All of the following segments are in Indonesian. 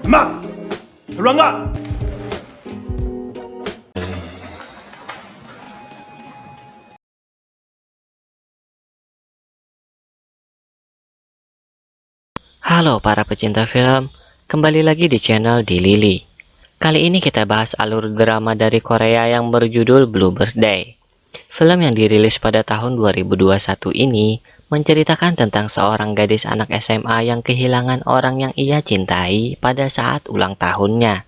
엄마! 별로 안 가! Halo para pecinta film, kembali lagi di channel Di Lili. Kali ini kita bahas alur drama dari Korea yang berjudul Blue Birthday. Film yang dirilis pada tahun 2021 ini menceritakan tentang seorang gadis anak SMA yang kehilangan orang yang ia cintai pada saat ulang tahunnya.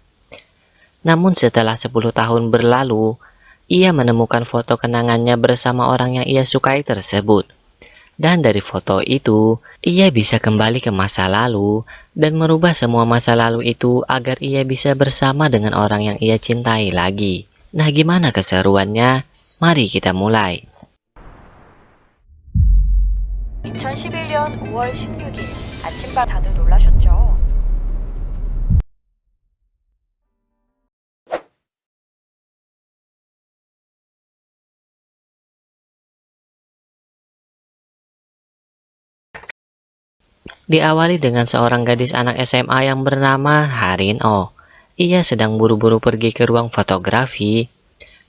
Namun setelah 10 tahun berlalu, ia menemukan foto kenangannya bersama orang yang ia sukai tersebut. Dan dari foto itu, ia bisa kembali ke masa lalu dan merubah semua masa lalu itu agar ia bisa bersama dengan orang yang ia cintai lagi. Nah, gimana keseruannya? Mari kita mulai. 2011년 5월 16일 아침밥 다들 놀라셨죠? Diawali dengan seorang gadis anak SMA yang bernama Harin Oh. Ia sedang buru-buru pergi ke ruang fotografi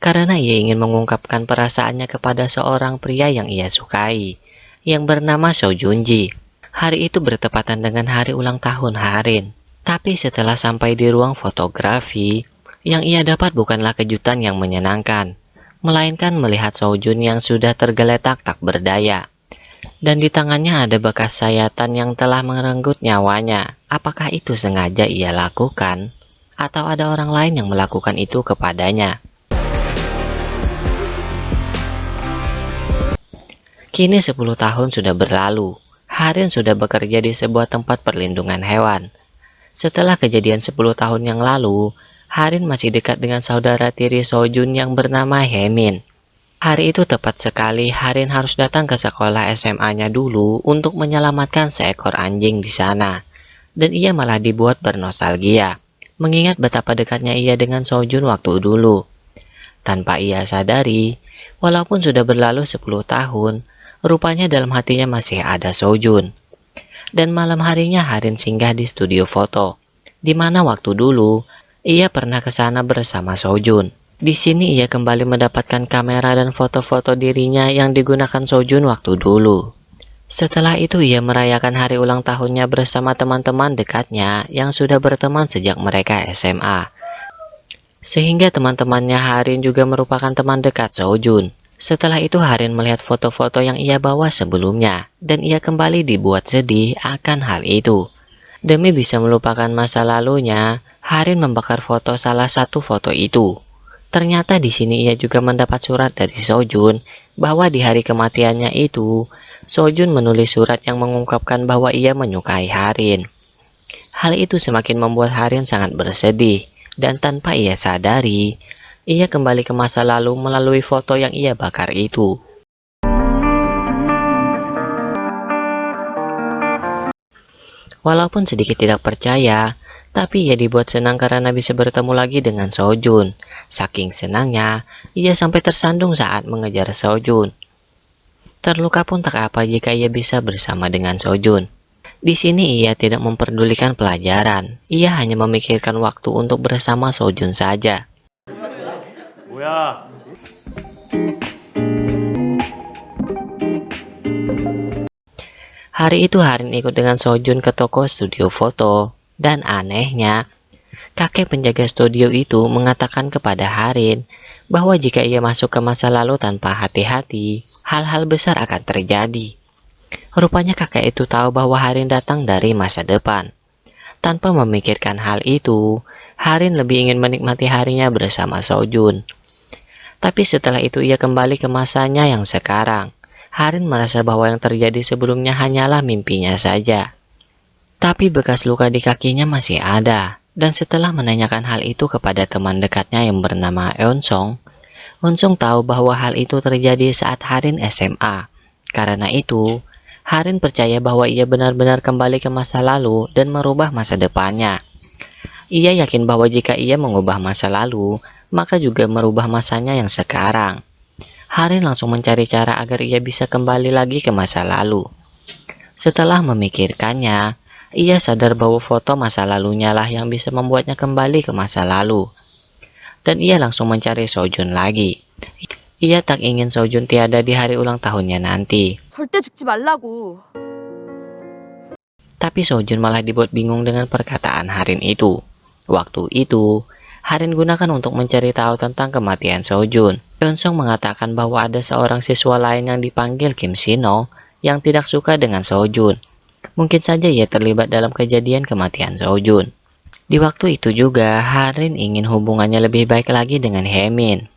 karena ia ingin mengungkapkan perasaannya kepada seorang pria yang ia sukai, yang bernama So Junji. Hari itu bertepatan dengan hari ulang tahun Harin. Tapi setelah sampai di ruang fotografi, yang ia dapat bukanlah kejutan yang menyenangkan, melainkan melihat So Jun yang sudah tergeletak tak berdaya. Dan di tangannya ada bekas sayatan yang telah merenggut nyawanya. Apakah itu sengaja ia lakukan? Atau ada orang lain yang melakukan itu kepadanya? Kini 10 tahun sudah berlalu. Harin sudah bekerja di sebuah tempat perlindungan hewan. Setelah kejadian 10 tahun yang lalu, Harin masih dekat dengan saudara tiri So Jun yang bernama Hemin. Hari itu tepat sekali Harin harus datang ke sekolah SMA-nya dulu untuk menyelamatkan seekor anjing di sana. Dan ia malah dibuat bernostalgia, mengingat betapa dekatnya ia dengan So Jun waktu dulu. Tanpa ia sadari, walaupun sudah berlalu 10 tahun, rupanya dalam hatinya masih ada So Jun. Dan malam harinya Harin singgah di studio foto, di mana waktu dulu ia pernah ke sana bersama So Jun. Di sini ia kembali mendapatkan kamera dan foto-foto dirinya yang digunakan So Jun waktu dulu. Setelah itu ia merayakan hari ulang tahunnya bersama teman-teman dekatnya yang sudah berteman sejak mereka SMA. Sehingga teman-temannya Harin juga merupakan teman dekat So Jun. Setelah itu Harin melihat foto-foto yang ia bawa sebelumnya dan ia kembali dibuat sedih akan hal itu. Demi bisa melupakan masa lalunya, Harin membakar foto salah satu foto itu. Ternyata di sini ia juga mendapat surat dari So Jun bahwa di hari kematiannya itu, So Jun menulis surat yang mengungkapkan bahwa ia menyukai Harin. Hal itu semakin membuat Harin sangat bersedih, dan tanpa ia sadari, ia kembali ke masa lalu melalui foto yang ia bakar itu. Walaupun sedikit tidak percaya, tapi ia dibuat senang karena bisa bertemu lagi dengan So Jun. Saking senangnya, ia sampai tersandung saat mengejar So Jun. Terluka pun tak apa jika ia bisa bersama dengan So Jun. Di sini ia tidak memperdulikan pelajaran. Ia hanya memikirkan waktu untuk bersama So Jun saja. 뭐야? Hari itu Harin ikut dengan So Jun ke toko studio foto. Dan anehnya, kakek penjaga studio itu mengatakan kepada Harin bahwa jika ia masuk ke masa lalu tanpa hati-hati, hal-hal besar akan terjadi. Rupanya kakek itu tahu bahwa Harin datang dari masa depan. Tanpa memikirkan hal itu, Harin lebih ingin menikmati harinya bersama So Jun. Tapi setelah itu ia kembali ke masanya yang sekarang. Harin merasa bahwa yang terjadi sebelumnya hanyalah mimpinya saja. Tapi bekas luka di kakinya masih ada. Dan setelah menanyakan hal itu kepada teman dekatnya yang bernama Eun-sung tahu bahwa hal itu terjadi saat Harin SMA. Karena itu, Harin percaya bahwa ia benar-benar kembali ke masa lalu dan merubah masa depannya. Ia yakin bahwa jika ia mengubah masa lalu, maka juga merubah masanya yang sekarang. Harin langsung mencari cara agar ia bisa kembali lagi ke masa lalu. Setelah memikirkannya, ia sadar bahwa foto masa lalunya lah yang bisa membuatnya kembali ke masa lalu. Dan ia langsung mencari Sojun lagi. Ia tak ingin Sojun tiada di hari ulang tahunnya nanti. 절대 죽지 말라고. Tapi Sojun malah dibuat bingung dengan perkataan Harin itu. Waktu itu, Harin gunakan untuk mencari tahu tentang kematian Sojun. Yeonsung mengatakan bahwa ada seorang siswa lain yang dipanggil Kim Sino yang tidak suka dengan Sojun. Mungkin saja ia terlibat dalam kejadian kematian Sojun. Di waktu itu juga, Harin ingin hubungannya lebih baik lagi dengan Haemin.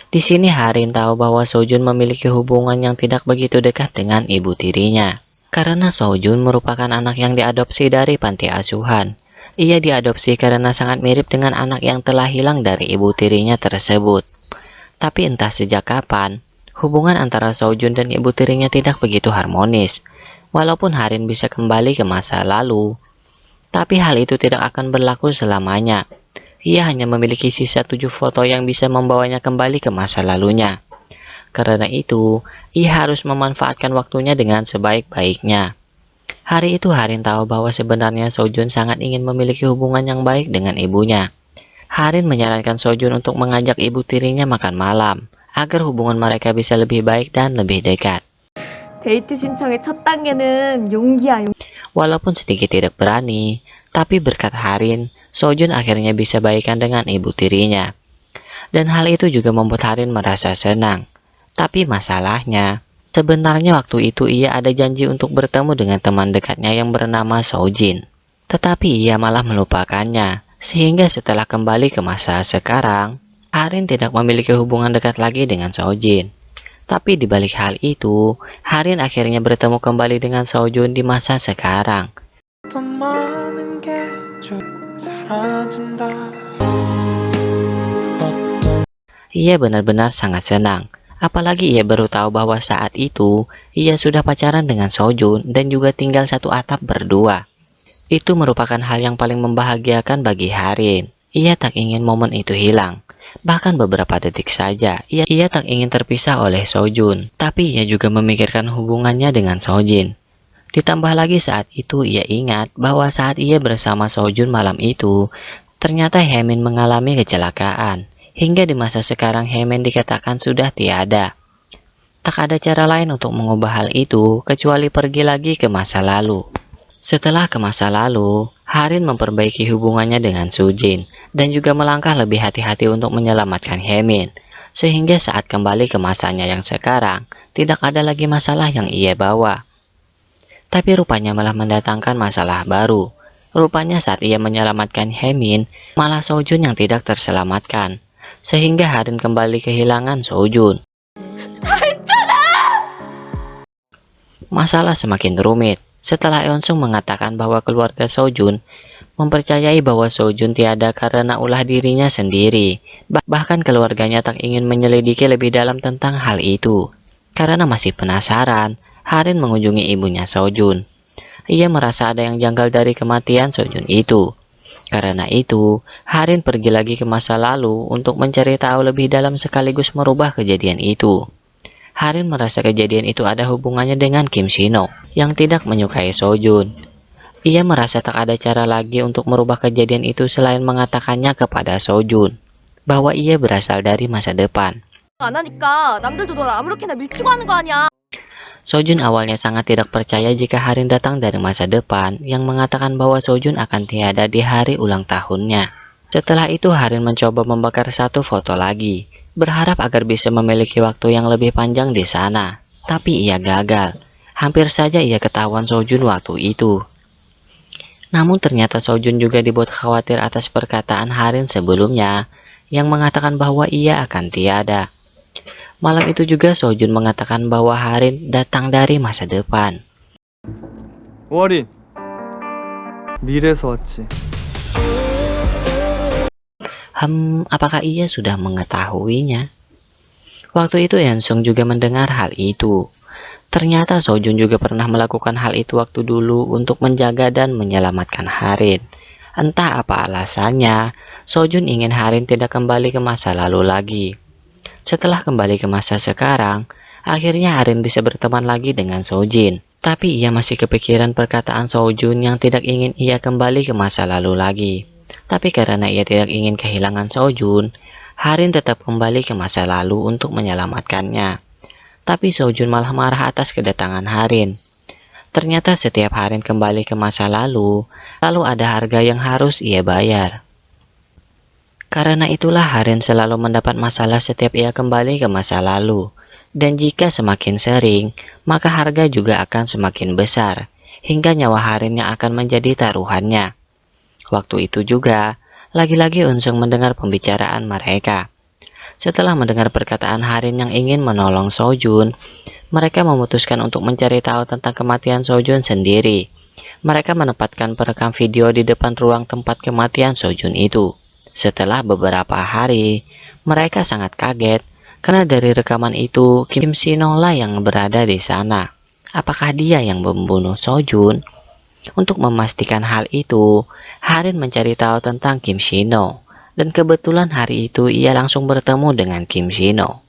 Di sini Harin tahu bahwa Sojun memiliki hubungan yang tidak begitu dekat dengan ibu tirinya. Karena Sojun merupakan anak yang diadopsi dari panti asuhan. Ia diadopsi karena sangat mirip dengan anak yang telah hilang dari ibu tirinya tersebut. Tapi entah sejak kapan, hubungan antara Sojun dan ibu tirinya tidak begitu harmonis. Walaupun Harin bisa kembali ke masa lalu, tapi hal itu tidak akan berlaku selamanya. Ia hanya memiliki sisa 7 foto yang bisa membawanya kembali ke masa lalunya. Karena itu, ia harus memanfaatkan waktunya dengan sebaik-baiknya. Hari itu Harin tahu bahwa sebenarnya Sojun sangat ingin memiliki hubungan yang baik dengan ibunya. Harin menyarankan Sojun untuk mengajak ibu tirinya makan malam, agar hubungan mereka bisa lebih baik dan lebih dekat. 데이트 신청의 첫 단계는 용기야. Walaupun sedikit tidak berani, tapi berkat Harin, Sojun akhirnya bisa baikan dengan ibu tirinya. Dan hal itu juga membuat Harin merasa senang. Tapi masalahnya, sebenarnya waktu itu ia ada janji untuk bertemu dengan teman dekatnya yang bernama Sojin. Tetapi ia malah melupakannya, sehingga setelah kembali ke masa sekarang, Harin tidak memiliki hubungan dekat lagi dengan Sojin. Tapi di balik hal itu, Harin akhirnya bertemu kembali dengan Sojun di masa sekarang. Ia benar-benar sangat senang. Apalagi ia baru tahu bahwa saat itu, ia sudah pacaran dengan Sojun dan juga tinggal satu atap berdua. Itu merupakan hal yang paling membahagiakan bagi Harin. Ia tak ingin momen itu hilang. Bahkan beberapa detik saja, ia tak ingin terpisah oleh Sojun. Tapi ia juga memikirkan hubungannya dengan Sojin. Ditambah lagi saat itu ia ingat bahwa saat ia bersama Sojun malam itu, ternyata Haemin mengalami kecelakaan. Hingga di masa sekarang Haemin dikatakan sudah tiada. Tak ada cara lain untuk mengubah hal itu kecuali pergi lagi ke masa lalu. Setelah ke masa lalu, Harin memperbaiki hubungannya dengan Sujin dan juga melangkah lebih hati-hati untuk menyelamatkan Haemin. Sehingga saat kembali ke masanya yang sekarang, tidak ada lagi masalah yang ia bawa. Tapi rupanya malah mendatangkan masalah baru. Rupanya saat ia menyelamatkan Haemin, malah Sojun yang tidak terselamatkan. Sehingga Harin kembali kehilangan Sojun. Masalah semakin rumit setelah Yeonsung mengatakan bahwa keluarga Sojun mempercayai bahwa Sojun tiada karena ulah dirinya sendiri. Bahkan keluarganya tak ingin menyelidiki lebih dalam tentang hal itu. Karena masih penasaran, Harin mengunjungi ibunya Sojun. Ia merasa ada yang janggal dari kematian Sojun itu. Karena itu, Harin pergi lagi ke masa lalu untuk mencari tahu lebih dalam sekaligus merubah kejadian itu. Harin merasa kejadian itu ada hubungannya dengan Kim Sino yang tidak menyukai Sojun. Ia merasa tak ada cara lagi untuk merubah kejadian itu selain mengatakannya kepada Sojun bahwa ia berasal dari masa depan. Sojun awalnya sangat tidak percaya jika Harin datang dari masa depan yang mengatakan bahwa Sojun akan tiada di hari ulang tahunnya. Setelah itu Harin mencoba membakar satu foto lagi, berharap agar bisa memiliki waktu yang lebih panjang di sana. Tapi ia gagal. Hampir saja ia ketahuan Sojun waktu itu. Namun ternyata Sojun juga dibuat khawatir atas perkataan Harin sebelumnya yang mengatakan bahwa ia akan tiada. Malam itu juga Sojun mengatakan bahwa Harin datang dari masa depan. 워린, 미래에서 왔지. Apakah ia sudah mengetahuinya? Waktu itu Yeonsung juga mendengar hal itu. Ternyata Sojun juga pernah melakukan hal itu waktu dulu untuk menjaga dan menyelamatkan Harin. Entah apa alasannya, Sojun ingin Harin tidak kembali ke masa lalu lagi. Setelah kembali ke masa sekarang, akhirnya Harin bisa berteman lagi dengan Sojin. Tapi ia masih kepikiran perkataan Sojun yang tidak ingin ia kembali ke masa lalu lagi. Tapi karena ia tidak ingin kehilangan Sojun, Harin tetap kembali ke masa lalu untuk menyelamatkannya. Tapi Sojun malah marah atas kedatangan Harin. Ternyata setiap Harin kembali ke masa lalu ada harga yang harus ia bayar. Karena itulah Harin selalu mendapat masalah setiap ia kembali ke masa lalu. Dan jika semakin sering, maka harga juga akan semakin besar, hingga nyawa Harin yang akan menjadi taruhannya. Waktu itu juga, lagi-lagi Unsung mendengar pembicaraan mereka. Setelah mendengar perkataan Harin yang ingin menolong Sojun, mereka memutuskan untuk mencari tahu tentang kematian Sojun sendiri. Mereka menempatkan perekam video di depan ruang tempat kematian Sojun itu. Setelah beberapa hari, mereka sangat kaget karena dari rekaman itu Kim Sino lah yang berada di sana. Apakah dia yang membunuh Sojun? Untuk memastikan hal itu, Harin mencari tahu tentang Kim Sino. Dan kebetulan hari itu ia langsung bertemu dengan Kim Sino.